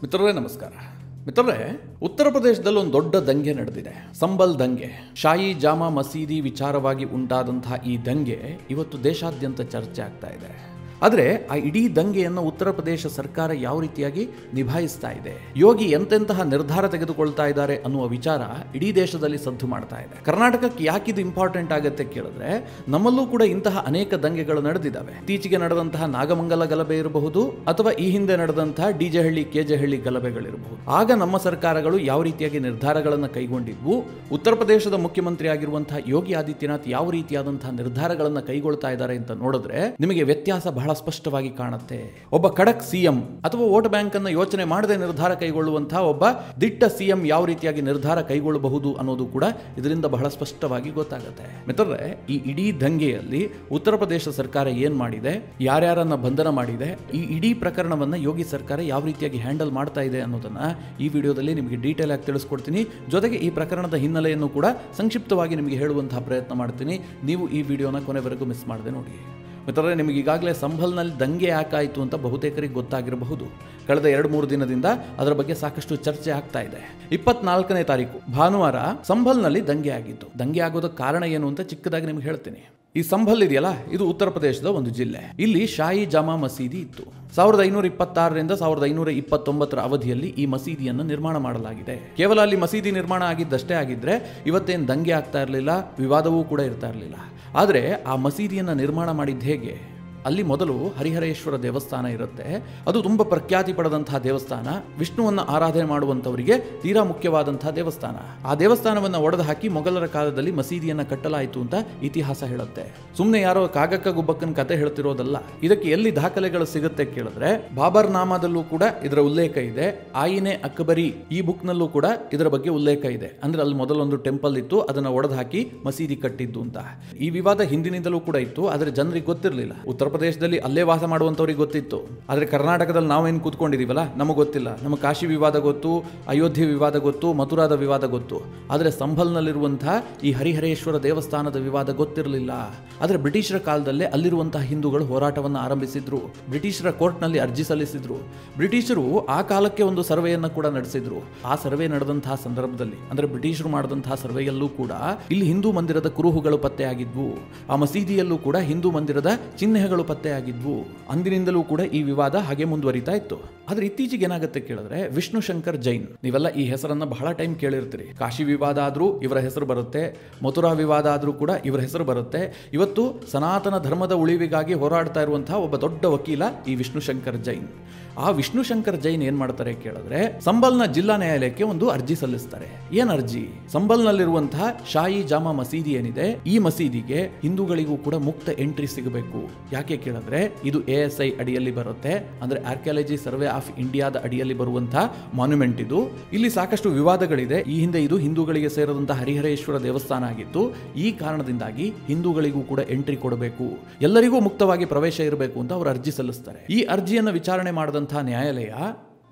ಮಿತ್ರರೇ ನಮಸ್ಕಾರ. ಮಿತ್ರರೇ, ಉತ್ತರ ಪ್ರದೇಶದಲ್ಲಿ ಒಂದು ದೊಡ್ಡ ದಂಗೆ ನಡೆದಿದೆ. ಸಂಬಲ್ ದಂಗೆ. ಶಾಯಿ ಜಾಮಾ ಮಸೀದಿ ವಿಚಾರವಾಗಿ ಉಂಟಾದಂತಹ ಈ ದಂಗೆ ಇವತ್ತು ದೇಶಾದ್ಯಂತ ಚರ್ಚೆ ಆಗ್ತಾ ಇದೆ. ಆದರೆ ಆ ಇಡೀ ದಂಗೆಯನ್ನು ಉತ್ತರ ಪ್ರದೇಶ ಸರ್ಕಾರ ಯಾವ ರೀತಿಯಾಗಿ ನಿಭಾಯಿಸ್ತಾ ಇದೆ, ಯೋಗಿ ಎಂತೆಂತಹ ನಿರ್ಧಾರ ತೆಗೆದುಕೊಳ್ತಾ ಇದ್ದಾರೆ ಅನ್ನುವ ವಿಚಾರ ಇಡೀ ದೇಶದಲ್ಲಿ ಸದ್ದು ಮಾಡ್ತಾ ಇದೆ. ಕರ್ನಾಟಕಕ್ಕೆ ಯಾಕಿದು ಇಂಪಾರ್ಟೆಂಟ್ ಆಗುತ್ತೆ ಕೇಳಿದ್ರೆ, ನಮ್ಮಲ್ಲೂ ಕೂಡ ಇಂತಹ ಅನೇಕ ದಂಗೆಗಳು ನಡೆದಿದ್ದಾವೆ. ಇತ್ತೀಚೆಗೆ ನಡೆದಂತಹ ನಾಗಮಂಗಲ ಗಲಭೆ ಇರಬಹುದು, ಅಥವಾ ಈ ಹಿಂದೆ ನಡೆದಂತಹ ಡಿಜೆಹಳ್ಳಿ ಕೆಜೆಹಳ್ಳಿ ಗಲಭೆಗಳಿರಬಹುದು. ಆಗ ನಮ್ಮ ಸರ್ಕಾರಗಳು ಯಾವ ರೀತಿಯಾಗಿ ನಿರ್ಧಾರಗಳನ್ನು ಕೈಗೊಂಡಿದ್ವು, ಉತ್ತರ ಪ್ರದೇಶದ ಮುಖ್ಯಮಂತ್ರಿ ಆಗಿರುವಂತಹ ಯೋಗಿ ಆದಿತ್ಯನಾಥ್ ಯಾವ ರೀತಿಯಾದಂತಹ ನಿರ್ಧಾರಗಳನ್ನು ಕೈಗೊಳ್ತಾ ಇದ್ದಾರೆ ಅಂತ ನೋಡಿದ್ರೆ ನಿಮಗೆ ವ್ಯತ್ಯಾಸ ಬಹಳ ಸ್ಪಷ್ಟವಾಗಿ ಕಾಣುತ್ತೆ. ಒಬ್ಬ ಖಡಕ್ ಸಿಎಂ ಅಥವಾ ವೋಟ್ ಬ್ಯಾಂಕ್ ಅನ್ನು ಯೋಚನೆ ಮಾಡದೆ ನಿರ್ಧಾರ ಕೈಗೊಳ್ಳುವಂತಹ ಒಬ್ಬ ದಿಟ್ಟ ಸಿಎಂ ಯಾವ ರೀತಿಯಾಗಿ ನಿರ್ಧಾರ ಕೈಗೊಳ್ಳಬಹುದು ಅನ್ನೋದು ಕೂಡ ಇದರಿಂದ ಬಹಳ ಸ್ಪಷ್ಟವಾಗಿ ಗೊತ್ತಾಗುತ್ತೆ. ಮಿತ್ರರೇ, ಈ ಇಡೀ ದಂಗೆಯಲ್ಲಿ ಉತ್ತರ ಪ್ರದೇಶ ಸರ್ಕಾರ ಏನ್ ಮಾಡಿದೆ, ಯಾರ್ಯಾರನ್ನ ಬಂಧನ ಮಾಡಿದೆ, ಈ ಇಡೀ ಪ್ರಕರಣವನ್ನ ಯೋಗಿ ಸರ್ಕಾರ ಯಾವ ರೀತಿಯಾಗಿ ಹ್ಯಾಂಡಲ್ ಮಾಡ್ತಾ ಇದೆ ಅನ್ನೋದನ್ನ ಈ ವಿಡಿಯೋದಲ್ಲಿ ನಿಮಗೆ ಡೀಟೇಲ್ ಆಗಿ ತಿಳಿಸ್ಕೊಡ್ತೀನಿ. ಜೊತೆಗೆ ಈ ಪ್ರಕರಣದ ಹಿನ್ನೆಲೆಯನ್ನು ಕೂಡ ಸಂಕ್ಷಿಪ್ತವಾಗಿ ನಿಮಗೆ ಹೇಳುವಂತಹ ಪ್ರಯತ್ನ ಮಾಡ್ತೀನಿ. ನೀವು ಈ ವಿಡಿಯೋನ ಕೊನೆವರೆಗೂ ಮಿಸ್ ಮಾಡದೆ ನೋಡಿ. ಮಿತ್ರರೇ, ನಿಮಗೆ ಈಗಾಗಲೇ ಸಂಭಲ್ನಲ್ಲಿ ದಂಗೆ ಯಾಕಾಯಿತು ಅಂತ ಬಹುತೇಕರಿಗೆ ಗೊತ್ತಾಗಿರಬಹುದು. ಕಳೆದ 2-3 ದಿನದಿಂದ ಅದರ ಬಗ್ಗೆ ಸಾಕಷ್ಟು ಚರ್ಚೆ ಆಗ್ತಾ ಇದೆ. 24ನೇ ತಾರೀಕು ಭಾನುವಾರ ಸಂಭಲ್ನಲ್ಲಿ ದಂಗೆ ಆಗಿತ್ತು. ದಂಗೆ ಆಗೋದಕ್ಕೆ ಕಾರಣ ಏನು ಅಂತ ಚಿಕ್ಕದಾಗಿ ನಿಮ್ಗೆ ಹೇಳ್ತೀನಿ. ಈ ಸಂಭಲ್ ಇದೆಯಲ್ಲ, ಇದು ಉತ್ತರ ಪ್ರದೇಶದ ಒಂದು ಜಿಲ್ಲೆ. ಇಲ್ಲಿ ಶಾಯಿ ಜಾಮಾ ಮಸೀದಿ ಇತ್ತು. 1526ರಿಂದ 1529 ಅವಧಿಯಲ್ಲಿ ಈ ಮಸೀದಿಯನ್ನು ನಿರ್ಮಾಣ ಮಾಡಲಾಗಿದೆ. ಕೇವಲ ಅಲ್ಲಿ ಮಸೀದಿ ನಿರ್ಮಾಣ ಆಗಿದ್ದಷ್ಟೇ ಆಗಿದ್ರೆ ಇವತ್ತೇನು ದಂಗೆ ಆಗ್ತಾ ಇರಲಿಲ್ಲ, ವಿವಾದವೂ ಕೂಡ ಇರ್ತಾ ಇರಲಿಲ್ಲ. ಆದರೆ ಆ ಮಸೀದಿಯನ್ನು ನಿರ್ಮಾಣ ಮಾಡಿದ್ದು ಹೇಗೆ? ಅಲ್ಲಿ ಮೊದಲು ಹರಿಹರೇಶ್ವರ ದೇವಸ್ಥಾನ ಇರುತ್ತೆ. ಅದು ತುಂಬ ಪ್ರಖ್ಯಾತಿ ಪಡೆದಂತಹ ದೇವಸ್ಥಾನ. ವಿಷ್ಣುವನ್ನ ಆರಾಧನೆ ಮಾಡುವಂಥವರಿಗೆ ತೀರಾ ಮುಖ್ಯವಾದಂತಹ ದೇವಸ್ಥಾನ. ಆ ದೇವಸ್ಥಾನವನ್ನು ಒಡೆದು ಹಾಕಿ ಮೊಘಲರ ಕಾಲದಲ್ಲಿ ಮಸೀದಿಯನ್ನು ಕಟ್ಟಲಾಯಿತು ಅಂತ ಇತಿಹಾಸ ಹೇಳುತ್ತೆ. ಸುಮ್ಮನೆ ಯಾರೋ ಕಾಗಕ್ಕ ಗುಬ್ಬಕ್ಕನ ಕತೆ ಹೇಳ್ತಿರೋದಲ್ಲ. ಇದಕ್ಕೆ ಎಲ್ಲಿ ದಾಖಲೆಗಳು ಸಿಗುತ್ತೆ ಕೇಳಿದ್ರೆ, ಬಾಬರ್ ನಾಮದಲ್ಲೂ ಕೂಡ ಇದರ ಉಲ್ಲೇಖ ಇದೆ. ಆಯಿನೆ ಅಕ್ಬರಿ ಈ ಬುಕ್ ನಲ್ಲೂ ಕೂಡ ಇದರ ಬಗ್ಗೆ ಉಲ್ಲೇಖ ಇದೆ. ಅಂದ್ರೆ ಅಲ್ಲಿ ಮೊದಲೊಂದು ಟೆಂಪಲ್ ಇತ್ತು, ಅದನ್ನ ಒಡೆದು ಹಾಕಿ ಮಸೀದಿ ಕಟ್ಟಿದ್ದು ಅಂತ. ಈ ವಿವಾದ ಹಿಂದಿನಿಂದಲೂ ಕೂಡ ಇತ್ತು, ಆದರೆ ಜನರಿಗೆ ಗೊತ್ತಿರಲಿಲ್ಲ. ಉತ್ತರ ಪ್ರದೇಶದಲ್ಲಿ ಅಲ್ಲೇ ವಾಸ ಮಾಡುವಂತವರಿಗೆ ಗೊತ್ತಿತ್ತು. ಆದ್ರೆ ಕರ್ನಾಟಕದಲ್ಲಿ ನಾವೇನು ಕೂತ್ಕೊಂಡಿದೀವಲ್ಲ, ನಮಗೆ ಗೊತ್ತಿಲ್ಲ. ನಮಗೆ ಕಾಶಿ ವಿವಾದ ಗೊತ್ತು, ಅಯೋಧ್ಯೆ ವಿವಾದ ಗೊತ್ತು, ಮಥುರಾದ ವಿವಾದ ಗೊತ್ತು. ಆದ್ರೆ ಸಂಭಲ್ನಲ್ಲಿರುವಂತಹ ಈ ಹರಿಹರೇಶ್ವರ ದೇವಸ್ಥಾನದ ವಿವಾದ ಗೊತ್ತಿರಲಿಲ್ಲ. ಆದ್ರೆ ಬ್ರಿಟಿಷರ ಕಾಲದಲ್ಲೇ ಅಲ್ಲಿರುವಂತಹ ಹಿಂದೂಗಳು ಹೋರಾಟವನ್ನು ಆರಂಭಿಸಿದ್ರು. ಬ್ರಿಟಿಷರ ಕೋರ್ಟ್ನಲ್ಲಿ ಅರ್ಜಿ ಸಲ್ಲಿಸಿದ್ರು. ಬ್ರಿಟಿಷರು ಆ ಕಾಲಕ್ಕೆ ಒಂದು ಸರ್ವೆಯನ್ನು ಕೂಡ ನಡೆಸಿದ್ರು. ಆ ಸರ್ವೆ ನಡೆದಂತಹ ಸಂದರ್ಭದಲ್ಲಿ, ಅಂದ್ರೆ ಬ್ರಿಟಿಷರು ಮಾಡಿದಂತಹ ಸರ್ವೆಯಲ್ಲೂ ಕೂಡ ಇಲ್ಲಿ ಹಿಂದೂ ಮಂದಿರದ ಕುರುಹುಗಳು ಪತ್ತೆಯಾಗಿದ್ವು. ಆ ಮಸೀದಿಯಲ್ಲೂ ಕೂಡ ಹಿಂದೂ ಮಂದಿರದ ಚಿಹ್ನೆಗಳು ಪತ್ತೆಯಾಗಿದ್ವು. ಅಂದಿನಿಂದಲೂ ಕೂಡ ಈ ವಿವಾದ ಹಾಗೆ ಮುಂದುವರಿತಾ ಇತ್ತು. ಆದ್ರೆ ಇತ್ತೀಚೆಗೆ ಏನಾಗುತ್ತೆ ಕೇಳಿದ್ರೆ, ವಿಷ್ಣು ಶಂಕರ್ ಜೈನ್, ನೀವೆಲ್ಲ ಈ ಹೆಸರನ್ನ ಬಹಳ ಟೈಮ್ ಕೇಳಿರ್ತೀರಿ. ಕಾಶಿ ವಿವಾದ ಆದ್ರೂ ಇವರ ಹೆಸರು ಬರುತ್ತೆ, ಮಥುರಾ ವಿವಾದ ಆದ್ರೂ ಕೂಡ ಇವರ ಹೆಸರು ಬರುತ್ತೆ. ಇವತ್ತು ಸನಾತನ ಧರ್ಮದ ಉಳಿವಿಗಾಗಿ ಹೋರಾಡ್ತಾ ಇರುವಂತಹ ಒಬ್ಬ ದೊಡ್ಡ ವಕೀಲ ಈ ವಿಷ್ಣು ಶಂಕರ್ ಜೈನ್. ಆ ವಿಷ್ಣು ಶಂಕರ್ ಜೈನ್ ಏನ್ ಮಾಡ್ತಾರೆ ಕೇಳಿದ್ರೆ, ಸಂಬಲ್ನ ಜಿಲ್ಲಾ ನ್ಯಾಯಾಲಯಕ್ಕೆ ಒಂದು ಅರ್ಜಿ ಸಲ್ಲಿಸ್ತಾರೆ. ಏನ್ ಅರ್ಜಿ? ಸಂಬಲ್ನಲ್ಲಿರುವಂತಹ ಶಾಯಿ ಜಾಮಾ ಮಸೀದಿ ಏನಿದೆ, ಈ ಮಸೀದಿಗೆ ಹಿಂದೂಗಳಿಗೂ ಕೂಡ ಮುಕ್ತ ಎಂಟ್ರಿ ಸಿಗಬೇಕು. ಯಾಕೆ ಕೇಳಿದ್ರೆ, ಇದು ASI ಅಡಿಯಲ್ಲಿ ಬರುತ್ತೆ, ಅಂದ್ರೆ ಆರ್ಕಿಯಾಲಜಿ ಸರ್ವೆ ಆಫ್ ಇಂಡಿಯಾದ ಅಡಿಯಲ್ಲಿ ಬರುವಂತಹ ಮಾನ್ಯುಮೆಂಟ್ ಇದು. ಇಲ್ಲಿ ಸಾಕಷ್ಟು ವಿವಾದಗಳಿದೆ. ಈ ಹಿಂದೆ ಇದು ಹಿಂದೂಗಳಿಗೆ ಸೇರಿದಂತಹ ಹರಿಹರೇಶ್ವರ ದೇವಸ್ಥಾನ ಆಗಿತ್ತು. ಈ ಕಾರಣದಿಂದಾಗಿ ಹಿಂದೂಗಳಿಗೂ ಕೂಡ ಎಂಟ್ರಿ ಕೊಡಬೇಕು, ಎಲ್ಲರಿಗೂ ಮುಕ್ತವಾಗಿ ಪ್ರವೇಶ ಇರಬೇಕು ಅಂತ ಅವರು ಅರ್ಜಿ ಸಲ್ಲಿಸ್ತಾರೆ. ಈ ಅರ್ಜಿಯನ್ನು ವಿಚಾರಣೆ ಮಾಡಿದಂತಹ ನ್ಯಾಯಾಲಯ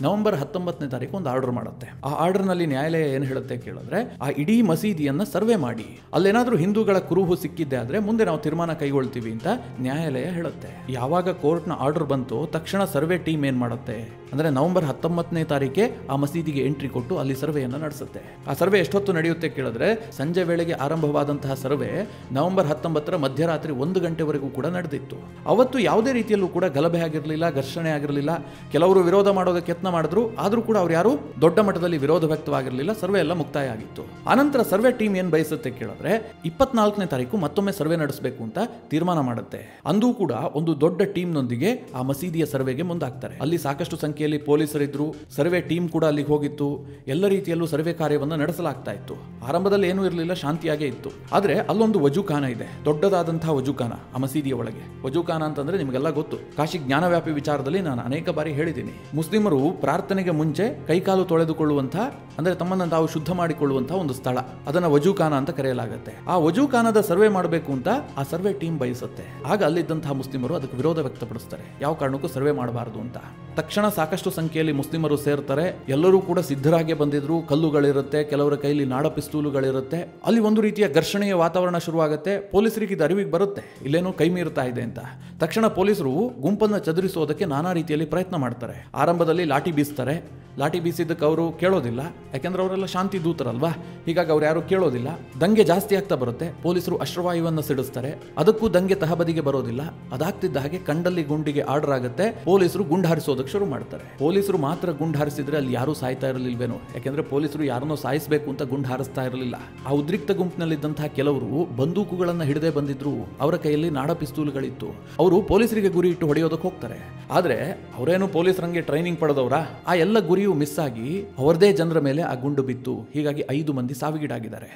ನವೆಂಬರ್ 19ನೇ ತಾರೀಕು ಒಂದು ಆರ್ಡರ್ ಮಾಡುತ್ತೆ. ಆ ಆರ್ಡರ್ ನಲ್ಲಿ ನ್ಯಾಯಾಲಯ ಏನ್ ಹೇಳುತ್ತೆ ಕೇಳಿದ್ರೆ, ಆ ಇಡೀ ಮಸೀದಿಯನ್ನ ಸರ್ವೆ ಮಾಡಿ, ಅಲ್ಲೇನಾದ್ರೂ ಹಿಂದೂಗಳ ಕುರುಹು ಸಿಕ್ಕಿದ್ದೆ ಆದ್ರೆ ಮುಂದೆ ನಾವು ತೀರ್ಮಾನ ಕೈಗೊಳ್ತೀವಿ ಅಂತ ನ್ಯಾಯಾಲಯ ಹೇಳುತ್ತೆ. ಯಾವಾಗ ಕೋರ್ಟ್ನ ಆರ್ಡರ್ ಬಂತು, ತಕ್ಷಣ ಸರ್ವೆ ಟೀಮ್ ಏನ್ ಮಾಡುತ್ತೆ ಅಂದ್ರೆ, ನವೆಂಬರ್ 19ನೇ ತಾರೀಕೆ ಆ ಮಸೀದಿಗೆ ಎಂಟ್ರಿ ಕೊಟ್ಟು ಅಲ್ಲಿ ಸರ್ವೆಯನ್ನು ನಡೆಸುತ್ತೆ. ಆ ಸರ್ವೆ ಎಷ್ಟೊತ್ತು ನಡೆಯುತ್ತೆ ಕೇಳಿದ್ರೆ, ಸಂಜೆ ವೇಳೆಗೆ ಆರಂಭವಾದಂತಹ ಸರ್ವೆ ನವೆಂಬರ್ 19ರ ಮಧ್ಯರಾತ್ರಿ 1 ಗಂಟೆವರೆಗೂ ಕೂಡ ನಡೆದಿತ್ತು. ಅವತ್ತು ಯಾವುದೇ ರೀತಿಯಲ್ಲೂ ಕೂಡ ಗಲಭೆ ಆಗಿರಲಿಲ್ಲ, ಘರ್ಷಣೆ ಆಗಿರಲಿಲ್ಲ. ಕೆಲವರು ವಿರೋಧ ಮಾಡೋದಕ್ಕೆ ಯತ್ನ ಮಾಡಿದ್ರು, ಆದ್ರೂ ಕೂಡ ಅವ್ರು ಯಾರು ದೊಡ್ಡ ಮಟ್ಟದಲ್ಲಿ ವಿರೋಧ ವ್ಯಕ್ತವಾಗಿರಲಿಲ್ಲ. ಸರ್ವೆ ಎಲ್ಲ ಮುಕ್ತಾಯ ಆಗಿತ್ತು. ಆನಂತರ ಸರ್ವೆ ಟೀಮ್ ಏನ್ ಬಯಸುತ್ತೆ ಕೇಳಿದ್ರೆ, 24ನೇ ತಾರೀಕು ಮತ್ತೊಮ್ಮೆ ಸರ್ವೆ ನಡೆಸಬೇಕು ಅಂತ ತೀರ್ಮಾನ ಮಾಡುತ್ತೆ. ಅಂದೂ ಕೂಡ ಒಂದು ದೊಡ್ಡ ಟೀಮ್ ನೊಂದಿಗೆ ಆ ಮಸೀದಿಯ ಸರ್ವೆಗೆ ಮುಂದಾಗ್ತಾರೆ. ಅಲ್ಲಿ ಸಾಕಷ್ಟು ಸಂಖ್ಯೆಯಲ್ಲಿ ಪೊಲೀಸರಿದ್ರು, ಸರ್ವೆ ಟೀಮ್ ಕೂಡ ಅಲ್ಲಿಗೆ ಹೋಗಿತ್ತು. ಎಲ್ಲ ರೀತಿಯಲ್ಲೂ ಸರ್ವೆ ಕಾರ್ಯವನ್ನು ನಡೆಸಲಾಗ್ತಾ ಇತ್ತು. ಆರಂಭದಲ್ಲಿ ಏನೂ ಇರಲಿಲ್ಲ, ಶಾಂತಿಯಾಗೇ ಇತ್ತು. ಆದ್ರೆ ಅಲ್ಲೊಂದು ವಜೂಖಾನ ಇದೆ, ದೊಡ್ಡದಾದಂತಹ ವಜೂಖಾನ ಆ ಮಸೀದಿಯ ಒಳಗೆ. ವಜೂಖಾನ ಅಂತಂದ್ರೆ ನಿಮಗೆಲ್ಲ ಗೊತ್ತು, ಕಾಶಿ ಜ್ಞಾನವ್ಯಾಪಿ ವಿಚಾರದಲ್ಲಿ ನಾನು ಅನೇಕ ಬಾರಿ ಹೇಳಿದ್ದೀನಿ. ಮುಸ್ಲಿಮರು ಪ್ರಾರ್ಥನೆಗೆ ಮುಂಚೆ ಕೈಕಾಲು ತೊಳೆದುಕೊಳ್ಳುವಂತಹ, ಅಂದ್ರೆ ತಮ್ಮನ್ನು ತಾವು ಶುದ್ಧ ಮಾಡಿಕೊಳ್ಳುವಂತಹ ಒಂದು ಸ್ಥಳ, ಅದನ್ನ ವಜೂಖಾನ ಅಂತ ಕರೆಯಲಾಗುತ್ತೆ. ಆ ವಜೂಖಾನದ ಸರ್ವೆ ಮಾಡಬೇಕು ಅಂತ ಆ ಸರ್ವೆ ಟೀಮ್ ಬಯಸುತ್ತೆ. ಆಗ ಅಲ್ಲಿದ್ದಂತಹ ಮುಸ್ಲಿಮರು ಅದಕ್ಕೆ ವಿರೋಧ ವ್ಯಕ್ತಪಡಿಸ್ತಾರೆ, ಯಾವ ಕಾರಣಕ್ಕೂ ಸರ್ವೆ ಮಾಡಬಾರದು ಅಂತ. ತಕ್ಷಣ ಸಾಕಷ್ಟು ಸಂಖ್ಯೆಯಲ್ಲಿ ಮುಸ್ಲಿಮರು ಸೇರ್ತಾರೆ. ಎಲ್ಲರೂ ಕೂಡ ಸಿದ್ಧರಾಗಿ ಬಂದಿದ್ರು. ಕಲ್ಲುಗಳಿರುತ್ತೆ, ಕೆಲವರ ಕೈಲಿ ನಾಡ ಪಿಸ್ತೂಲುಗಳಿರುತ್ತೆ. ಅಲ್ಲಿ ಒಂದು ರೀತಿಯ ಘರ್ಷಣೆಯ ವಾತಾವರಣ ಶುರುವಾಗುತ್ತೆ. ಪೊಲೀಸರಿಗೆ ಇದು ಅರಿವಿಗೆ ಬರುತ್ತೆ, ಇಲ್ಲೇನೋ ಕೈ ಮೀರ್ತಾ ಇದೆ ಅಂತ. ತಕ್ಷಣ ಪೊಲೀಸರು ಗುಂಪನ್ನು ಚದುರಿಸೋದಕ್ಕೆ ನಾನಾ ರೀತಿಯಲ್ಲಿ ಪ್ರಯತ್ನ ಮಾಡ್ತಾರೆ. ಆರಂಭದಲ್ಲಿ ಲಾಠಿ ಬೀಸ್ತಾರೆ, ಲಾಠಿ ಬೀಸಿದ್ದಕ್ಕೆ ಅವರು ಕೇಳೋದಿಲ್ಲ, ಯಾಕೆಂದ್ರೆ ಅವರೆಲ್ಲ ಶಾಂತಿ ದೂತರಲ್ವಾ, ಹೀಗಾಗಿ ಅವ್ರು ಯಾರು ಕೇಳೋದಿಲ್ಲ. ದಂಗೆ ಜಾಸ್ತಿ ಆಗ್ತಾ ಬರುತ್ತೆ, ಪೊಲೀಸರು ಅಶ್ರವಾಯುವನ್ನು ಸಿಡಿಸ್ತಾರೆ, ಅದಕ್ಕೂ ದಂಗೆ ತಹಬದಿಗೆ ಬರೋದಿಲ್ಲ. ಅದಾಗ್ತಿದ್ದ ಹಾಗೆ ಕಂಡಲ್ಲಿ ಗುಂಡಿಗೆ ಆರ್ಡರ್ ಆಗುತ್ತೆ, ಪೊಲೀಸರು ಗುಂಡು ಹಾರಿಸೋದಕ್ಕೆ ಶುರು ಮಾಡ್ತಾರೆ. ಪೊಲೀಸರು ಮಾತ್ರ ಗುಂಡು ಹಾರಿಸಿದ್ರೆ ಅಲ್ಲಿ ಯಾರೂ ಸಾಯ್ತಾ ಇರಲಿಲ್ವೇನೋ, ಯಾಕೆಂದ್ರೆ ಪೊಲೀಸರು ಯಾರನ್ನೋ ಸಾಯಿಸಬೇಕು ಅಂತ ಗುಂಡು ಹಾರಿಸ್ತಾ ಇರಲಿಲ್ಲ. ಆ ಉದ್ರಿಕ್ತ ಗುಂಪಿನಲ್ಲಿದ್ದಂತಹ ಕೆಲವರು ಬಂದೂಕುಗಳನ್ನ ಹಿಡದೆ ಬಂದಿದ್ರು, ಅವರ ಕೈಯಲ್ಲಿ ನಾಡ ಪಿಸ್ತೂಲ್ಗಳಿತ್ತು. ಅವರು ಪೊಲೀಸರಿಗೆ ಗುರಿ ಇಟ್ಟು ಹೊಡೆಯೋದಕ್ಕೆ ಹೋಗ್ತಾರೆ. ಆದ್ರೆ ಅವರೇನು ಪೊಲೀಸರಂಗೆ ಟ್ರೈನಿಂಗ್ ಪಡೆದವರ, ಆ ಎಲ್ಲ ಗುರಿಯು ಮಿಸ್ ಆಗಿ ಅವರದೇ ಜನರ ಮೇಲೆ ಆ ಗುಂಡು ಬಿತ್ತು. ಹೀಗಾಗಿ 5 ಮಂದಿ ಸಾವಿಗೀಡಾಗಿದ್ದಾರೆ.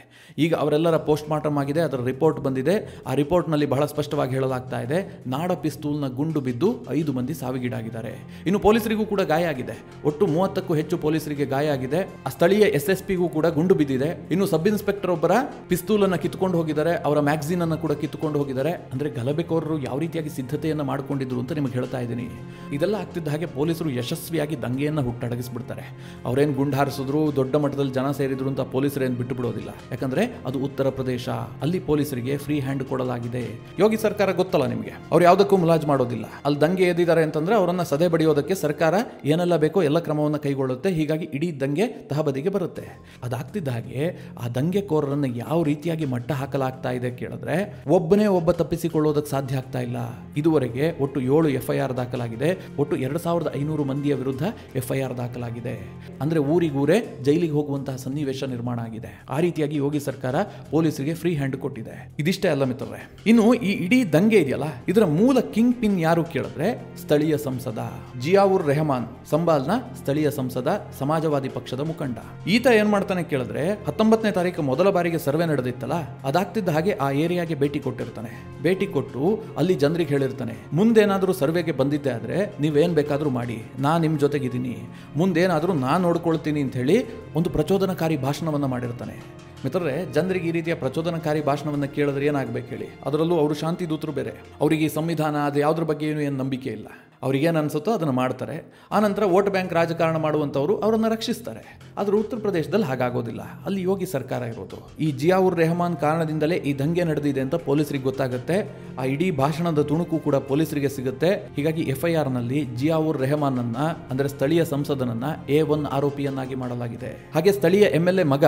ಈಗ ಅವರೆಲ್ಲರ ಪೋಸ್ಟ್ ಮಾರ್ಟಮ್ ಆಗಿದೆ, ಅದರ ರಿಪೋರ್ಟ್ ಬಂದಿದೆ. ಆ ರಿಪೋರ್ಟ್ನಲ್ಲಿ ಬಹಳ ಸ್ಪಷ್ಟವಾಗಿ ಹೇಳಲಾಗ್ತಾ ಇದೆ, ನಾಡ ಪಿಸ್ತೂಲ್ನ ಗುಂಡು ಬಿದ್ದು 5 ಮಂದಿ ಸಾವಿಗೀಡಾಗಿದ್ದಾರೆ. ಇನ್ನು ಪೊಲೀಸರಿಗೂ ಕೂಡ ಗಾಯ ಆಗಿದೆ. ಒಟ್ಟು 30ಕ್ಕೂ ಹೆಚ್ಚು ಪೊಲೀಸರಿಗೆ ಗಾಯ ಆಗಿದೆ. ಆ ಸ್ಥಳೀಯ SSPಗೂ ಕೂಡ ಗುಂಡು ಬಿದ್ದಿದೆ. ಇನ್ನು ಸಬ್ ಇನ್ಸ್ಪೆಕ್ಟರ್ ಒಬ್ಬರ ಪಿಸ್ತೂಲನ್ನು ಕಿತ್ತುಕೊಂಡು ಹೋಗಿದ್ದಾರೆ, ಅವರ ಮ್ಯಾಗಝೀನ್ ಅನ್ನು ಕೂಡ ಕಿತ್ತುಕೊಂಡು ಹೋಗಿದ್ದಾರೆ. ಅಂದ್ರೆ ಗಲಭೆಕೋರರು ಯಾವ ರೀತಿಯಾಗಿ ಸಿದ್ಧತೆಯನ್ನು ಮಾಡ್ಕೊಂಡಿದ್ರು ಅಂತ ನಿಮಗೆ ಹೇಳ್ತಾ ಇದ್ದೀನಿ. ಇದೆಲ್ಲ ಆಗ್ತಿದ್ದ ಹಾಗೆ ಪೊಲೀಸರು ಯಶಸ್ವಿಯಾಗಿ ದಂಗೆಯನ್ನು ಹುಟ್ಟಡಗಿಸ್ಬಿಡ್ತಾರೆ. ಅವರೇನು ಗುಂಡು ಹಾರಿಸಿದ್ರು, ದೊಡ್ಡ ಮಟ್ಟದಲ್ಲಿ ಜನ ಸೇರಿದ್ರು ಅಂತ ಪೊಲೀಸರೇನು ಬಿಟ್ಟು ಬಿಡೋದಿಲ್ಲ, ಯಾಕಂದ್ರೆ ಅದು ಉತ್ತರ ಪ್ರದೇಶ, ಅಲ್ಲಿ ಪೊಲೀಸರಿಗೆ ಫ್ರೀ ಹ್ಯಾಂಡ್ ಕೊಡಲಾಗಿದೆ. ಯೋಗಿ ಸರ್ಕಾರ ಗೊತ್ತಲ್ಲ ನಿಮಗೆ, ಅವ್ರು ಯಾವುದಕ್ಕೂ ಮುಲಾಜ್ ಮಾಡೋದಿಲ್ಲ. ಅಲ್ಲಿ ದಂಗೆ ಎದ್ದಿದ್ದಾರೆ ಅಂತಂದ್ರೆ ಅವರನ್ನ ಸದೆ ಬಡಿಯೋದಕ್ಕೆ ಸರ್ಕಾರ ಏನೆಲ್ಲ ಬೇಕೋ ಎಲ್ಲ ಕ್ರಮವನ್ನು ಕೈಗೊಳ್ಳುತ್ತೆ. ಹೀಗಾಗಿ ಇಡೀ ದಂಗೆ ತಹಬದಿಗೆ ಬರುತ್ತೆ. ಅದಾಗ್ತಿದ್ದ ಹಾಗೆ ಆ ದಂಗೆಕೋರರನ್ನು ಯಾವ ರೀತಿಯಾಗಿ ಮಟ್ಟ ಹಾಕಲಾಗ್ತಾ ಇದೆ ಕೇಳಿದ್ರೆ, ಒಬ್ಬನೇ ಒಬ್ಬ ತಪ್ಪಿಸಿಕೊಳ್ಳೋದಕ್ಕೆ ಸಾಧ್ಯ ಆಗ್ತಾ ಇಲ್ಲ. ಇದುವರೆಗೆ ಒಟ್ಟು 7 FIR ದಾಖಲಾಗಿದೆ. ಒಟ್ಟು 2500 ಮಂದಿಯ ವಿರುದ್ಧ FIR ದಾಖಲಾಗಿದೆ. ಅಂದ್ರೆ ಊರಿಗೂರೇ ಜೈಲಿಗೆ ಹೋಗುವಂತಹ ಸನ್ನಿವೇಶ ನಿರ್ಮಾಣ ಆಗಿದೆ. ಆ ರೀತಿಯಾಗಿ ಯೋಗಿ ಸರ್ಕಾರ ಪೊಲೀಸರಿಗೆ ಫ್ರೀ ಹ್ಯಾಂಡ್ ಕೊಟ್ಟಿದೆ. ಇದಿಷ್ಟೇ ಅಲ್ಲ ಮಿತ್ರರೇ, ಇನ್ನು ಈ ಇಡೀ ದಂಗೆ ಇದೆಯಲ್ಲ, ಇದರ ಮೂಲ ಕಿಂಗ್ ಪಿನ್ ಯಾರು ಕೇಳಿದ್ರೆ ಸ್ಥಳೀಯ ಸಂಸದ ಜಿಯಾವುರ್ ರೆಹಮಾನ್, ಸಂಬಾಲ್ನ ಸ್ಥಳೀಯ ಸಂಸದ, ಸಮಾಜವಾದಿ ಪಕ್ಷದ ಮುಖಂಡ. ಈತ ಏನ್ ಮಾಡ್ತಾನೆ ಕೇಳಿದ್ರೆ, 19ನೇ ತಾರೀಕು ಮೊದಲ ಬಾರಿಗೆ ಸರ್ವೆ ನಡೆದಿತ್ತಲ್ಲ, ಅದಾಗ್ತಿದ್ದ ಹಾಗೆ ಆ ಏರಿಯಾಗೆ ಭೇಟಿ ಕೊಟ್ಟಿರ್ತಾನೆ. ಭೇಟಿ ಕೊಟ್ಟು ಅಲ್ಲಿ ಜನರಿಗೆ ಹೇಳಿರ್ತಾನೆ, ಮುಂದೇನಾದ್ರೂ ಸರ್ವೆಗೆ ಬಂದಿದ್ದೆ ಆದ್ರೆ ನೀವೇನ್ ಬೇಕಾದ್ರೂ ಮಾಡಿ, ನಾ ನಿಮ್ ಜೊತೆಗಿದ್ದೀನಿ, ಮುಂದೇನಾದ್ರೂ ನಾನ್ ನೋಡ್ಕೊಳ್ತೀನಿ ಅಂತ ಹೇಳಿ ಒಂದು ಪ್ರಚೋದನಕಾರಿ ಭಾಷಣವನ್ನ ಮಾಡಿರ್ತಾನೆ. ಮಿತ್ರರೇ, ಜನರಿಗೆ ಈ ರೀತಿಯ ಪ್ರಚೋದನಕಾರಿ ಭಾಷಣವನ್ನು ಕೇಳಿದ್ರೆ ಏನಾಗಬೇಕು ಹೇಳಿ? ಅದರಲ್ಲೂ ಅವರು ಶಾಂತಿ ದೂತರು ಬೇರೆ, ಅವರಿಗೆ ಈ ಸಂವಿಧಾನ ಅದು ಯಾವುದ್ರ ಬಗ್ಗೆ ಏನು ನಂಬಿಕೆ ಇಲ್ಲ. ಅವ್ರಿಗೇನು ಅನ್ಸುತ್ತೋ ಅದನ್ನು ಮಾಡ್ತಾರೆ. ಆನಂತರ ವೋಟ್ ಬ್ಯಾಂಕ್ ರಾಜಕಾರಣ ಮಾಡುವಂಥವ್ರು ಅವರನ್ನು ರಕ್ಷಿಸ್ತಾರೆ. ಆದರೆ ಉತ್ತರ ಪ್ರದೇಶದಲ್ಲಿ ಹಾಗಾಗೋದಿಲ್ಲ, ಅಲ್ಲಿ ಯೋಗಿ ಸರ್ಕಾರ ಇರೋದು. ಈ ಜಿಯಾವುರ್ ರೆಹಮಾನ್ ಕಾರಣದಿಂದಲೇ ಈ ದಂಗೆ ನಡೆದಿದೆ ಅಂತ ಪೊಲೀಸರಿಗೆ ಗೊತ್ತಾಗುತ್ತೆ. ಆ ಇಡೀ ಭಾಷಣದ ತುಣುಕು ಕೂಡ ಪೊಲೀಸರಿಗೆ ಸಿಗುತ್ತೆ. ಹೀಗಾಗಿ FIR ನಲ್ಲಿ ಜಿಯಾವುರ್ ರೆಹಮಾನ್ ಅನ್ನ, ಅಂದ್ರೆ ಸ್ಥಳೀಯ ಸಂಸದನನ್ನ A1 ಆರೋಪಿಯನ್ನಾಗಿ ಮಾಡಲಾಗಿದೆ. ಹಾಗೆ ಸ್ಥಳೀಯ MLA ಮಗ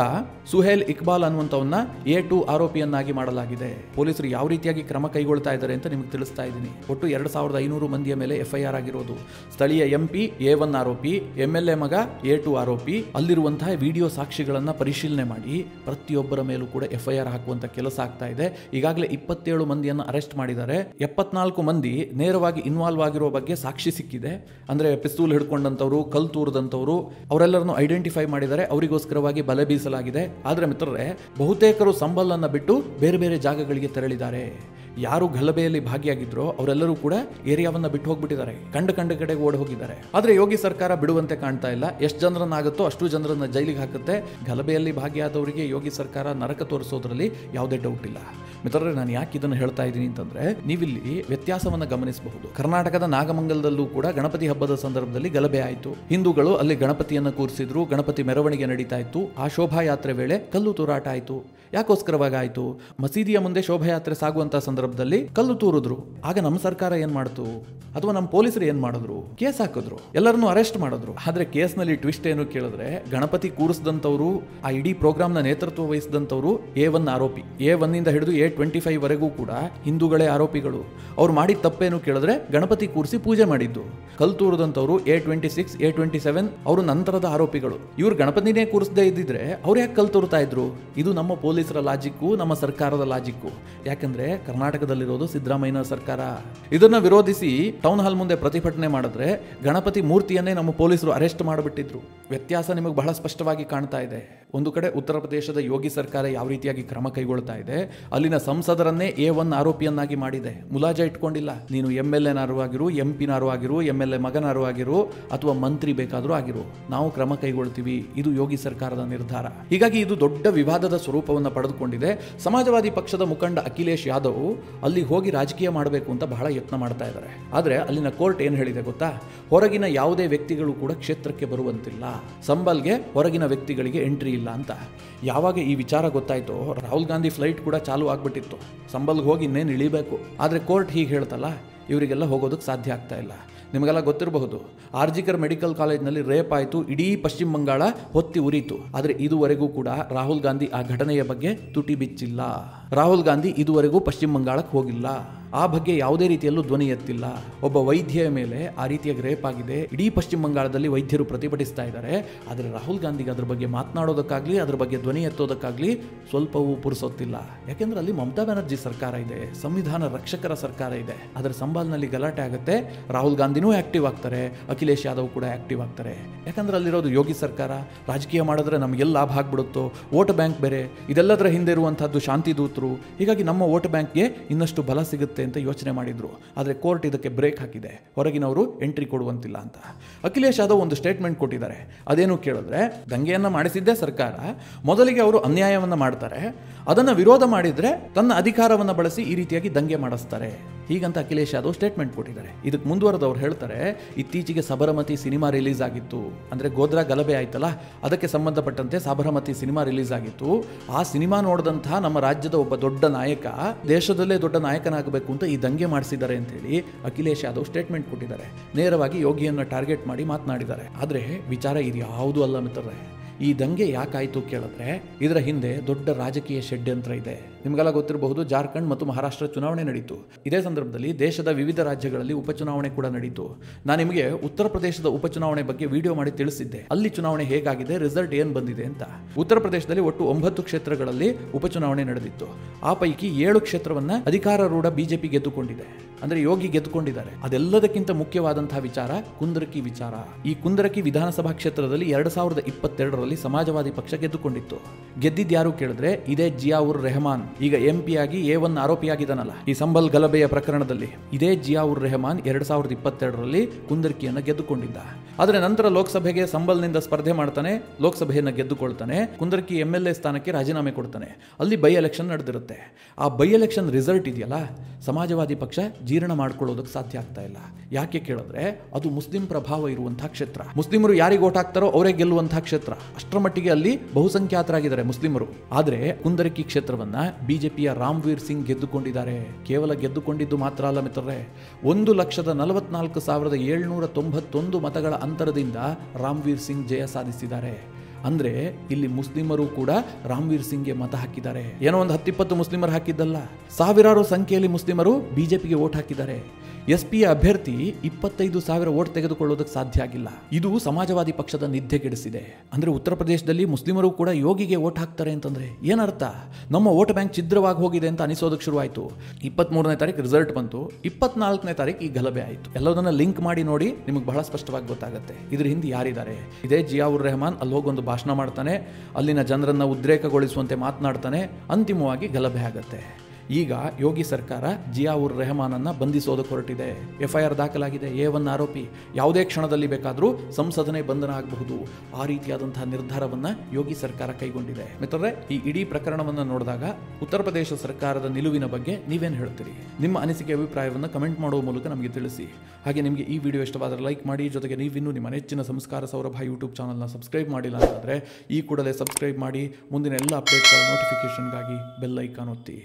ಸುಹೇಲ್ ಇಕ್ಬಾಲ್ ಅನ್ನುವಂಥವನ್ನ A2 ಆರೋಪಿಯನ್ನಾಗಿ ಮಾಡಲಾಗಿದೆ. ಪೊಲೀಸರು ಯಾವ ರೀತಿಯಾಗಿ ಕ್ರಮ ಕೈಗೊಳ್ತಾ ಇದ್ದಾರೆ ಅಂತ ನಿಮಗೆ ತಿಳಿಸ್ತಾ ಇದ್ದೀನಿ. ಒಟ್ಟು 2500 ಮಂದಿಯ ಮೇಲೆ FIR ಆಗಿರೋದು. ಸ್ಥಳೀಯ MP A1 ಆರೋಪಿ, MLA ಮಗ A2 ಆರೋಪಿ. ಅಲ್ಲಿರುವಂತಹ ವಿಡಿಯೋ ಸಾಕ್ಷಿಗಳನ್ನ ಪರಿಶೀಲನೆ ಮಾಡಿ ಪ್ರತಿಯೊಬ್ಬರ ಮೇಲೂ ಕೂಡ FIR ಹಾಕುವಂತ ಕೆಲಸ ಆಗ್ತಾ ಇದೆ. ಈಗಾಗಲೇ 27 ಮಂದಿಯನ್ನು ಅರೆಸ್ಟ್ ಮಾಡಿದ್ದಾರೆ. 74 ಮಂದಿ ನೇರವಾಗಿ ಇನ್ವಾಲ್ವ್ ಆಗಿರೋ ಬಗ್ಗೆ ಸಾಕ್ಷಿ ಸಿಕ್ಕಿದೆ. ಅಂದ್ರೆ ಪಿಸ್ತೂಲ್ ಹಿಡ್ಕೊಂಡಂತವರು, ಕಲ್ ತೂರದಂತವರು, ಅವರೆಲ್ಲರನ್ನು ಐಡೆಂಟಿಫೈ ಮಾಡಿದ್ದಾರೆ. ಅವರಿಗೋಸ್ಕರವಾಗಿ ಬಲೆ ಬೀಸಲಾಗಿದೆ. ಆದ್ರೆ ಮಿತ್ರರೇ, ಬಹುತೇಕರು ಸಂಬಲ್ ಅನ್ನ ಬಿಟ್ಟು ಬೇರೆ ಬೇರೆ ಜಾಗಗಳಿಗೆ ತೆರಳಿದ್ದಾರೆ. ಯಾರು ಗಲಭೆಯಲ್ಲಿ ಭಾಗಿಯಾಗಿದ್ರೋ ಅವರೆಲ್ಲರೂ ಕೂಡ ಏರಿಯಾವನ್ನ ಬಿಟ್ಟು ಹೋಗ್ಬಿಟ್ಟಿದ್ದಾರೆ, ಕಂಡ ಕಡೆಗೆ ಓಡಿ ಹೋಗಿದ್ದಾರೆ. ಆದ್ರೆ ಯೋಗಿ ಸರ್ಕಾರ ಬಿಡುವಂತೆ ಕಾಣ್ತಾ ಇಲ್ಲ. ಎಷ್ಟು ಜನರನ್ನಾಗುತ್ತೋ ಅಷ್ಟು ಜನರನ್ನ ಜೈಲಿಗೆ ಹಾಕುತ್ತೆ. ಗಲಭೆಯಲ್ಲಿ ಭಾಗಿಯಾದವರಿಗೆ ಯೋಗಿ ಸರ್ಕಾರ ನರಕ ತೋರಿಸೋದ್ರಲ್ಲಿ ಯಾವುದೇ ಡೌಟ್ ಇಲ್ಲ. ಮಿತ್ರರೇ, ನಾನು ಯಾಕೆ ಇದನ್ನು ಹೇಳ್ತಾ ಇದ್ದೀನಿ ಅಂತಂದ್ರೆ, ನೀವಿಲ್ಲಿ ವ್ಯತ್ಯಾಸವನ್ನ ಗಮನಿಸಬಹುದು. ಕರ್ನಾಟಕದ ನಾಗಮಂಗಲದಲ್ಲೂ ಕೂಡ ಗಣಪತಿ ಹಬ್ಬದ ಸಂದರ್ಭದಲ್ಲಿ ಗಲಭೆ ಆಯಿತು. ಹಿಂದೂಗಳು ಅಲ್ಲಿ ಗಣಪತಿಯನ್ನು ಕೂರಿಸಿದ್ರು, ಗಣಪತಿ ಮೆರವಣಿಗೆ ನಡೀತಾ ಇತ್ತು. ಆ ಶೋಭಾಯಾತ್ರೆ ವೇಳೆ ಕಲ್ಲು ತೂರಾಟ ಆಯಿತು. ಯಾಕೋಸ್ಕರವಾಗಿ ಆಯಿತು? ಮಸೀದಿಯ ಮುಂದೆ ಶೋಭಾಯಾತ್ರೆ ಸಾಗುವಂತಹ ಸಂದರ್ಭದಲ್ಲಿ ಕಲ್ಲು ತೂರಿದ್ರು. ಆಗ ನಮ್ಮ ಸರ್ಕಾರ ಏನ್ ಮಾಡ್ತು, ಅಥವಾ ನಮ್ಮ ಪೊಲೀಸರು ಏನ್ ಮಾಡಿದ್ರು? ಕೇಸ್ ಹಾಕಿದ್ರು, ಎಲ್ಲರನ್ನೂ ಅರೆಸ್ಟ್ ಮಾಡಿದ್ರು. ಆದ್ರೆ ಕೇಸ್ನಲ್ಲಿ ಟ್ವಿಸ್ಟ್ ಏನು ಕೇಳಿದ್ರೆ, ಗಣಪತಿ ಕೂರಿಸಿದಂತವ್ರು, ಆ ಇಡೀ ಪ್ರೋಗ್ರಾಮ್ನ ನೇತೃತ್ವ ವಹಿಸಿದಂತವ್ರು A1 ಆರೋಪಿ. A1 ಇಂದ ಹಿಡಿದು A25 ವರೆಗೂ ಕೂಡ ಹಿಂದೂಗಳೇ ಆರೋಪಿಗಳು. ಅವ್ರು ಮಾಡಿದ ತಪ್ಪೇನು ಕೇಳಿದ್ರೆ, ಗಣಪತಿ ಕೂರಿಸಿ ಪೂಜೆ ಮಾಡಿದ್ದು. ಕಲ್ ತೂರದಂತವ್ರು A26, A27 ಅವರು ನಂತರದ ಆರೋಪಿಗಳು. ಇವ್ರು ಗಣಪತಿನೇ ಕೂರಿಸದೇ ಇದ್ದಿದ್ರೆ ಅವ್ರು ಯಾಕೆ ಕಲ್ ತೋರ್ತಾ ಇದ್ರು? ಇದು ನಮ್ಮ ಪೊಲೀಸರ ಲಾಜಿಕ್ಕು, ನಮ್ಮ ಸರ್ಕಾರದ ಲಾಜಿಕ್ಕು. ಯಾಕಂದ್ರೆ ಕರ್ನಾಟಕದಲ್ಲಿರೋದು ಸಿದ್ದರಾಮಯ್ಯ ಸರ್ಕಾರ. ಇದನ್ನ ವಿರೋಧಿಸಿ ಟೌನ್ ಹಾಲ್ ಮುಂದೆ ಪ್ರತಿಭಟನೆ ಮಾಡಿದ್ರೆ ಗಣಪತಿ ಮೂರ್ತಿಯನ್ನೇ ನಮ್ಮ ಪೊಲೀಸರು ಅರೆಸ್ಟ್ ಮಾಡಿಬಿಟ್ಟಿದ್ರು. ವ್ಯತ್ಯಾಸ ನಿಮಗೆ ಬಹಳ ಸ್ಪಷ್ಟವಾಗಿ ಕಾಣ್ತಾ ಇದೆ. ಒಂದು ಕಡೆ ಉತ್ತರ ಪ್ರದೇಶದ ಯೋಗಿ ಸರ್ಕಾರ ಯಾವ ರೀತಿಯಾಗಿ ಕ್ರಮ ಕೈಗೊಳ್ತಾ ಇದೆ, ಅಲ್ಲಿನ ಸಂಸದರನ್ನೇ A1 ಆರೋಪಿಯನ್ನಾಗಿ ಮಾಡಿದೆ. ಮುಲಾಜ ಇಟ್ಕೊಂಡಿಲ್ಲ. ನೀನು MLA ಆಗಿರು, MP ಆಗಿರು, MLA ಮಗನಾರು ಆಗಿರು, ಅಥವಾ ಮಂತ್ರಿ ಬೇಕಾದರೂ ಆಗಿರು, ನಾವು ಕ್ರಮ ಕೈಗೊಳ್ತೀವಿ. ಇದು ಯೋಗಿ ಸರ್ಕಾರದ ನಿರ್ಧಾರ. ಹೀಗಾಗಿ ಇದು ದೊಡ್ಡ ವಿವಾದದ ಸ್ವರೂಪವನ್ನು ಪಡೆದುಕೊಂಡಿದೆ. ಸಮಾಜವಾದಿ ಪಕ್ಷದ ಮುಖಂಡ ಅಖಿಲೇಶ್ ಯಾದವ್ ಅಲ್ಲಿ ಹೋಗಿ ರಾಜಕೀಯ ಮಾಡಬೇಕು ಅಂತ ಬಹಳ ಯತ್ನ ಮಾಡ್ತಾ ಇದ್ದಾರೆ. ಆದ್ರೆ ಅಲ್ಲಿನ ಕೋರ್ಟ್ ಏನ್ ಹೇಳಿದೆ ಗೊತ್ತಾ? ಹೊರಗಿನ ಯಾವುದೇ ವ್ಯಕ್ತಿಗಳು ಕೂಡ ಕ್ಷೇತ್ರಕ್ಕೆ ಬರುವಂತಿಲ್ಲ. ಸಂಬಲ್ಗೆ ಹೊರಗಿನ ವ್ಯಕ್ತಿಗಳಿಗೆ ಎಂಟ್ರಿ ಇಲ್ಲ ಅಂತ. ಯಾವಾಗ ಈ ವಿಚಾರ ಗೊತ್ತಾಯ್ತೋ, ರಾಹುಲ್ ಗಾಂಧಿ ಫ್ಲೈಟ್ ಕೂಡ ಚಾಲು ಆಗ್ಬಿಟ್ಟಿತ್ತು. ಸಂಬಲ್ಗೆ ಹೋಗಿ ಇನ್ನೇನು ಇಳಿಬೇಕು. ಆದ್ರೆ ಕೋರ್ಟ್ ಹೀಗೆ ಹೇಳ್ತಲ್ಲ, ಇವರಿಗೆಲ್ಲ ಹೋಗೋದಕ್ಕೆ ಸಾಧ್ಯ ಆಗ್ತಾ ಇಲ್ಲ. ನಿಮಗೆಲ್ಲ ಗೊತ್ತಿರಬಹುದು, ಆರ್ಜಿಕರ್ ಮೆಡಿಕಲ್ ಕಾಲೇಜ್ನಲ್ಲಿ ರೇಪ್ ಆಯಿತು, ಇಡೀ ಪಶ್ಚಿಮ ಬಂಗಾಳ ಹೊತ್ತಿ ಉರಿತು. ಆದರೆ ಇದುವರೆಗೂ ಕೂಡ ರಾಹುಲ್ ಗಾಂಧಿ ಆ ಘಟನೆಯ ಬಗ್ಗೆ ತುಟಿ ಬಿಚ್ಚಿಲ್ಲ. ರಾಹುಲ್ ಗಾಂಧಿ ಇದುವರೆಗೂ ಪಶ್ಚಿಮ ಬಂಗಾಳಕ್ಕೆ ಹೋಗಿಲ್ಲ, ಆ ಬಗ್ಗೆ ಯಾವುದೇ ರೀತಿಯಲ್ಲೂ ಧ್ವನಿ ಎತ್ತಿಲ್ಲ. ಒಬ್ಬ ವೈದ್ಯೆಯ ಮೇಲೆ ಆ ರೀತಿಯಾಗಿ ರೇಪ್ ಆಗಿದೆ, ಇಡೀ ಪಶ್ಚಿಮ ಬಂಗಾಳದಲ್ಲಿ ವೈದ್ಯರು ಪ್ರತಿಭಟಿಸ್ತಾ ಇದ್ದಾರೆ. ಆದರೆ ರಾಹುಲ್ ಗಾಂಧಿಗೆ ಅದ್ರ ಬಗ್ಗೆ ಮಾತನಾಡೋದಕ್ಕಾಗಲಿ ಅದ್ರ ಬಗ್ಗೆ ಧ್ವನಿ ಎತ್ತೋದಕ್ಕಾಗಲಿ ಸ್ವಲ್ಪವೂ ಪುರುಸೊತ್ತಿಲ್ಲ. ಯಾಕೆಂದ್ರೆ ಅಲ್ಲಿ ಮಮತಾ ಬ್ಯಾನರ್ಜಿ ಸರ್ಕಾರ ಇದೆ, ಸಂವಿಧಾನ ರಕ್ಷಕರ ಸರ್ಕಾರ ಇದೆ. ಅದರ ಸಂಬಾಲ್ನಲ್ಲಿ ಗಲಾಟೆ ಆಗುತ್ತೆ, ರಾಹುಲ್ ಗಾಂಧಿನೂ ಆಕ್ಟಿವ್ ಆಗ್ತಾರೆ, ಅಖಿಲೇಶ್ ಯಾದವ್ ಕೂಡ ಆಕ್ಟಿವ್ ಆಗ್ತಾರೆ. ಯಾಕಂದ್ರೆ ಅಲ್ಲಿರೋದು ಯೋಗಿ ಸರ್ಕಾರ. ರಾಜಕೀಯ ಮಾಡಿದ್ರೆ ನಮಗೆಲ್ಲ ಲಾಭ ಆಗ್ಬಿಡುತ್ತೋ, ವೋಟ್ ಬ್ಯಾಂಕ್ ಬೇರೆ, ಇದೆಲ್ಲದರ ಹಿಂದೆ ಇರುವಂತಹದ್ದು ಶಾಂತಿ ದೂತರು, ಹೀಗಾಗಿ ನಮ್ಮ ವೋಟ್ ಬ್ಯಾಂಕ್ಗೆ ಇನ್ನಷ್ಟು ಬಲ ಸಿಗುತ್ತೆ ಅಂತ ಯೋಚನೆ ಮಾಡಿದ್ರು. ಆದರೆ ಕೋರ್ಟ್ ಇದಕ್ಕೆ ಬ್ರೇಕ್ ಹಾಕಿದೆ, ಹೊರಗಿನವರು ಎಂಟ್ರಿ ಕೊಡುವಂತಿಲ್ಲ ಅಂತ. ಅಖಿಲೇಶ್ ಯಾದವ್ ಒಂದು ಸ್ಟೇಟ್ಮೆಂಟ್ ಕೊಟ್ಟಿದ್ದಾರೆ. ಅದೇನು ಕೇಳಿದ್ರೆ, ದಂಗೆಯನ್ನು ಮಾಡಿಸಿದ್ದೇ ಸರ್ಕಾರ, ಮೊದಲಿಗೆ ಅವರು ಅನ್ಯಾಯವನ್ನು ಮಾಡ್ತಾರೆ, ಅದನ್ನು ವಿರೋಧ ಮಾಡಿದ್ರೆ ತನ್ನ ಅಧಿಕಾರವನ್ನು ಬಳಸಿ ಈ ರೀತಿಯಾಗಿ ದಂಗೆ ಮಾಡಿಸ್ತಾರೆ, ಹೀಗಂತ ಅಖಿಲೇಶ್ ಯಾದವ್ ಸ್ಟೇಟ್ಮೆಂಟ್ ಕೊಟ್ಟಿದ್ದಾರೆ. ಇದಕ್ಕೆ ಮುಂದುವರೆದವ್ರು ಹೇಳ್ತಾರೆ, ಇತ್ತೀಚೆಗೆ ಸಬರಮತಿ ಸಿನಿಮಾ ರಿಲೀಸ್ ಆಗಿತ್ತು, ಅಂದರೆ ಗೋಧ್ರಾ ಗಲಭೆ ಆಯ್ತಲ್ಲ, ಅದಕ್ಕೆ ಸಂಬಂಧಪಟ್ಟಂತೆ ಸಬರಮತಿ ಸಿನಿಮಾ ರಿಲೀಸ್ ಆಗಿತ್ತು. ಆ ಸಿನಿಮಾ ನೋಡಿದಂತಹ ನಮ್ಮ ರಾಜ್ಯದ ಒಬ್ಬ ದೊಡ್ಡ ನಾಯಕ ದೇಶದಲ್ಲೇ ದೊಡ್ಡ ನಾಯಕನಾಗಬೇಕು ಅಂತ ಈ ದಂಗೆ ಮಾಡಿಸಿದ್ದಾರೆ ಅಂತೇಳಿ ಅಖಿಲೇಶ್ ಯಾದವ್ ಸ್ಟೇಟ್ಮೆಂಟ್ ಕೊಟ್ಟಿದ್ದಾರೆ. ನೇರವಾಗಿ ಯೋಗಿಯನ್ನು ಟಾರ್ಗೆಟ್ ಮಾಡಿ ಮಾತನಾಡಿದ್ದಾರೆ. ಆದರೆ ವಿಚಾರ ಇದು ಯಾವುದೂ ಅಲ್ಲ ಮಿತ್ರರೇ. ಈ ದಂಗೆ ಯಾಕಾಯಿತು ಕೇಳಿದ್ರೆ ಇದರ ಹಿಂದೆ ದೊಡ್ಡ ರಾಜಕೀಯ ಷಡ್ಯಂತ್ರ ಇದೆ. ನಿಮಗೆಲ್ಲ ಗೊತ್ತಿರಬಹುದು, ಜಾರ್ಖಂಡ್ ಮತ್ತು ಮಹಾರಾಷ್ಟ್ರ ಚುನಾವಣೆ ನಡೀತು. ಇದೇ ಸಂದರ್ಭದಲ್ಲಿ ದೇಶದ ವಿವಿಧ ರಾಜ್ಯಗಳಲ್ಲಿ ಉಪಚುನಾವಣೆ ಕೂಡ ನಡೀತು. ನಾನು ನಿಮಗೆ ಉತ್ತರ ಪ್ರದೇಶದ ಉಪಚುನಾವಣೆ ಬಗ್ಗೆ ವಿಡಿಯೋ ಮಾಡಿ ತಿಳಿಸಿದ್ದೆ, ಅಲ್ಲಿ ಚುನಾವಣೆ ಹೇಗಾಗಿದೆ, ರಿಸಲ್ಟ್ ಏನು ಬಂದಿದೆ ಅಂತ. ಉತ್ತರ ಪ್ರದೇಶದಲ್ಲಿ ಒಟ್ಟು 9 ಕ್ಷೇತ್ರಗಳಲ್ಲಿ ಉಪಚುನಾವಣೆ ನಡೆದಿತ್ತು. ಆ ಪೈಕಿ 7 ಕ್ಷೇತ್ರವನ್ನ ಅಧಿಕಾರಾರೂಢ ಬಿಜೆಪಿ ಗೆದ್ದುಕೊಂಡಿದೆ, ಅಂದ್ರೆ ಯೋಗಿ ಗೆದ್ದುಕೊಂಡಿದ್ದಾರೆ. ಅದೆಲ್ಲದಕ್ಕಿಂತ ಮುಖ್ಯವಾದಂತಹ ವಿಚಾರ ಕುಂದರಕಿ ವಿಚಾರ. ಈ ಕುಂದರಕಿ ವಿಧಾನಸಭಾ ಕ್ಷೇತ್ರದಲ್ಲಿ 2022ರಲ್ಲಿ ಸಮಾಜವಾದಿ ಪಕ್ಷ ಗೆದ್ದುಕೊಂಡಿತ್ತು. ಗೆದ್ದಿದ್ಯಾರು ಕೇಳಿದ್ರೆ ಇದೇ ಜಿಯಾವುರ್ ರೆಹಮಾನ್, ಈಗ ಎಂಪಿ ಆಗಿ A1 ಆರೋಪಿಯಾಗಿದ್ದಾನಲ್ಲ ಈ ಸಂಬಲ್ ಗಲಭೆಯ ಪ್ರಕರಣದಲ್ಲಿ. ಇದೇ ಜಿಯಾವುರ್ ರೆಹಮಾನ್ 2022ರಲ್ಲಿ ಕುಂದರ್ಕಿಯನ್ನು ಗೆದ್ದುಕೊಂಡಿದ್ದ. ಆದರೆ ನಂತರ ಲೋಕಸಭೆಗೆ ಸಂಬಲ್ನಿಂದ ಸ್ಪರ್ಧೆ ಮಾಡ್ತಾನೆ, ಲೋಕಸಭೆಯನ್ನು ಗೆದ್ದುಕೊಳ್ತಾನೆ, ಕುಂದರ್ಕಿ MLA ಸ್ಥಾನಕ್ಕೆ ರಾಜೀನಾಮೆ ಕೊಡ್ತಾನೆ. ಅಲ್ಲಿ ಬೈ ಎಲೆಕ್ಷನ್ ನಡೆದಿರುತ್ತೆ. ಆ ಬೈ ಎಲೆಕ್ಷನ್ ರಿಸಲ್ಟ್ ಇದೆಯಲ್ಲ, ಸಮಾಜವಾದಿ ಪಕ್ಷ ಜೀರ್ಣ ಮಾಡ್ಕೊಳ್ಳೋದಕ್ಕೆ ಸಾಧ್ಯ ಆಗ್ತಾ ಇಲ್ಲ. ಯಾಕೆ ಕೇಳಿದ್ರೆ ಅದು ಮುಸ್ಲಿಂ ಪ್ರಭಾವ ಇರುವಂತಹ ಕ್ಷೇತ್ರ. ಮುಸ್ಲಿಮರು ಯಾರಿಗೆ ಓಟ್ ಹಾಕ್ತಾರೋ ಅವರೇ ಗೆಲ್ಲುವಂತಹ ಕ್ಷೇತ್ರ. ಅಷ್ಟರ ಮಟ್ಟಿಗೆ ಅಲ್ಲಿ ಬಹುಸಂಖ್ಯಾತರಾಗಿದ್ದಾರೆ ಮುಸ್ಲಿಮರು. ಆದರೆ ಕುಂದರಕಿ ಕ್ಷೇತ್ರವನ್ನ ಬಿಜೆಪಿಯ ರಾಮ್ವೀರ್ ಸಿಂಗ್ ಗೆದ್ದುಕೊಂಡಿದ್ದಾರೆ. ಕೇವಲ ಗೆದ್ದುಕೊಂಡಿದ್ದು ಮಾತ್ರ ಅಲ್ಲ ಮಿತ್ರರೇ, 1,44,791 ಮತಗಳ ಅಂತರದಿಂದ ರಾಮ್ವೀರ್ ಸಿಂಗ್ ಜಯ ಸಾಧಿಸಿದ್ದಾರೆ. ಅಂದ್ರೆ ಇಲ್ಲಿ ಮುಸ್ಲಿಮರು ಕೂಡ ರಾಮ್ವೀರ್ ಸಿಂಗ್ಗೆ ಮತ ಹಾಕಿದ್ದಾರೆ. ಏನೋ ಒಂದು 10-20 ಮುಸ್ಲಿಮರು ಹಾಕಿದ್ದಲ್ಲ, ಸಾವಿರಾರು ಸಂಖ್ಯೆಯಲ್ಲಿ ಮುಸ್ಲಿಮರು ಬಿಜೆಪಿಗೆ ವೋಟ್ ಹಾಕಿದ್ದಾರೆ. SP ಅಭ್ಯರ್ಥಿ 25,000 ವೋಟ್ ತೆಗೆದುಕೊಳ್ಳೋದಕ್ಕೆ ಸಾಧ್ಯ ಆಗಿಲ್ಲ. ಇದು ಸಮಾಜವಾದಿ ಪಕ್ಷದ ನಿದ್ದೆಗೆಡಿಸಿದೆ. ಅಂದ್ರೆ ಉತ್ತರ ಪ್ರದೇಶದಲ್ಲಿ ಮುಸ್ಲಿಮರು ಕೂಡ ಯೋಗಿಗೆ ವೋಟ್ ಹಾಕ್ತಾರೆ ಅಂತಂದ್ರೆ ಏನರ್ಥ? ನಮ್ಮ ವೋಟ್ ಬ್ಯಾಂಕ್ ಛಿದ್ರವಾಗಿ ಹೋಗಿದೆ ಅಂತ ಅನಿಸೋದಕ್ಕೆ ಶುರುವಾಯಿತು. 23ನೇ ತಾರೀಕು ರಿಸಲ್ಟ್ ಬಂತು, 24ನೇ ತಾರೀಕು ಈ ಗಲಭೆ ಆಯಿತು. ಎಲ್ಲದನ್ನ ಲಿಂಕ್ ಮಾಡಿ ನೋಡಿ, ನಿಮಗೆ ಬಹಳ ಸ್ಪಷ್ಟವಾಗಿ ಗೊತ್ತಾಗುತ್ತೆ ಇದ್ರ ಹಿಂದೆ ಯಾರಿದ್ದಾರೆ. ಇದೇ ಜಿಯಾವುರ್ ರೆಹಮಾನ್ ಅಲ್ಲಿ ಹೋಗೊಂದು ಭಾಷಣ ಮಾಡ್ತಾನೆ, ಅಲ್ಲಿನ ಜನರನ್ನ ಉದ್ರೇಕಗೊಳಿಸುವಂತೆ ಮಾತನಾಡ್ತಾನೆ, ಅಂತಿಮವಾಗಿ ಗಲಭೆ ಆಗುತ್ತೆ. ಈಗ ಯೋಗಿ ಸರ್ಕಾರ ಜಿಯಾವುರ್ ರೆಹಮಾನನ್ನ ಬಂಧಿಸೋದಕ್ಕೆ ಹೊರಟಿದೆ. FIR ದಾಖಲಾಗಿದೆ, A1 ಆರೋಪಿ. ಯಾವುದೇ ಕ್ಷಣದಲ್ಲಿ ಬೇಕಾದರೂ ಸಂಸದನೆ ಬಂಧನ ಆಗಬಹುದು. ಆ ರೀತಿಯಾದಂತಹ ನಿರ್ಧಾರವನ್ನ ಯೋಗಿ ಸರ್ಕಾರ ಕೈಗೊಂಡಿದೆ. ಮಿತ್ರರೇ, ಈ ಇಡೀ ಪ್ರಕರಣವನ್ನು ನೋಡಿದಾಗ ಉತ್ತರ ಪ್ರದೇಶ ಸರ್ಕಾರದ ನಿಲುವಿನ ಬಗ್ಗೆ ನೀವೇನು ಹೇಳ್ತೀರಿ? ನಿಮ್ಮ ಅನಿಸಿಕೆ ಅಭಿಪ್ರಾಯವನ್ನು ಕಮೆಂಟ್ ಮಾಡುವ ಮೂಲಕ ನಮಗೆ ತಿಳಿಸಿ. ಹಾಗೆ ನಿಮಗೆ ಈ ವಿಡಿಯೋ ಇಷ್ಟವಾದರೆ ಲೈಕ್ ಮಾಡಿ. ಜೊತೆಗೆ ನೀವಿನ್ನೂ ನಿಮ್ಮ ನೆಚ್ಚಿನ ಸಂಸ್ಕಾರ ಸೌರಭ ಯೂಟ್ಯೂಬ್ ಚಾನಲ್ನ ಸಬ್ಸ್ಕ್ರೈಬ್ ಮಾಡಿಲ್ಲ ಅಂತಂದರೆ ಈ ಕೂಡಲೇ ಸಬ್ಸ್ಕ್ರೈಬ್ ಮಾಡಿ. ಮುಂದಿನ ಎಲ್ಲ ಅಪ್ಡೇಟ್ಗಳ ನೋಟಿಫಿಕೇಷನ್ಗಾಗಿ ಬೆಲ್ ಐಕಾನ್ ಒತ್ತಿ.